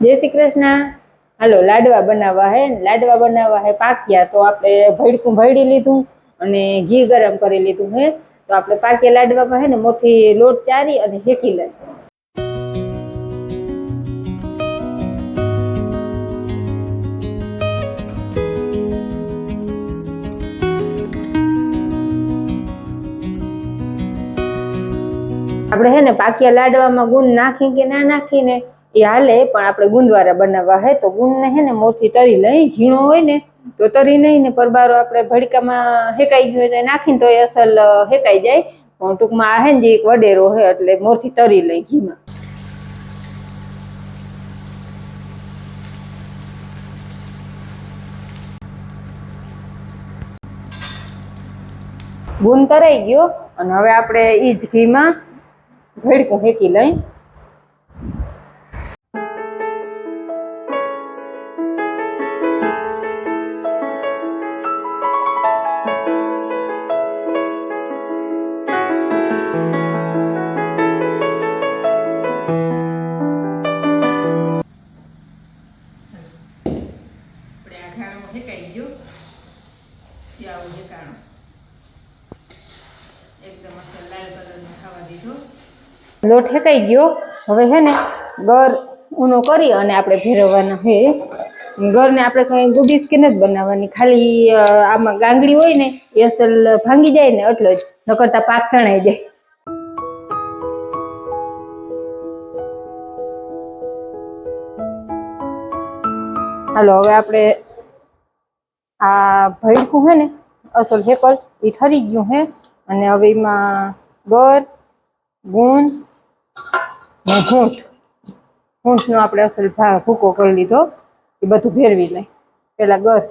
जय श्री कृष्ण। हालो लाडवा बनावा है, लाडवा बनावा है पाकिया। तो आपणे भड़कू भड़ी लीधुं अने घी गरम करी लीधुं है। तो आपणे पाकिया लाडवा में है ने मोटी लोट चारी अने हेकी लई। આપણે હે ને પાकिया લાડવામાં ગુંદ નાખી કે ના નાખી ને એ હાલે, પણ આપણે ગુંદવાળા બનાવવા હે તો ગુંદને હે ને મોટી તરી લઈ, ઝીણો હોય ને તો તરી નહીં ને પરબારો આપણે ભડકામાં હેકાઈ ગયો એટલે નાખીને તો એ અસલ હેકાઈ જાય, પણ ટૂંકમાં આ હે ને જે એક વડેરો હે એટલે મોટી તરી લઈ ઘીમાં. ગુંદ તરાઈ ગયો અને હવે આપણે ઈ જ ઘીમાં ભડકું હેકી લઈ. હેકાઈ ગયો આવું હેકાણું એકદમ લાલ કલરનો ખાવા દીધો. લોટ હેકાઈ ગયો. હવે હે ને ગર ઊનો કરી અને આપણે ભેરવવાનો હે. ગરને આપણે કઈ ગુડીસ કે નથી બનાવવાની, ખાલી આમાં ગાંગડી હોય ને એ અસલ ભાંગી જાય ને એટલો જ, નકરતા પાક તણાઈ જાય. હાલો હવે આપણે આ ભડકું હે ને અસલ હેકલ એ ઠરી ગયું હે અને હવે એમાં ગર, ગુંદ ને હૂંઠનો આપણે અસલ ભૂકો કરી લીધો. એ બધું ભેરવી લઈ. પેલા ગર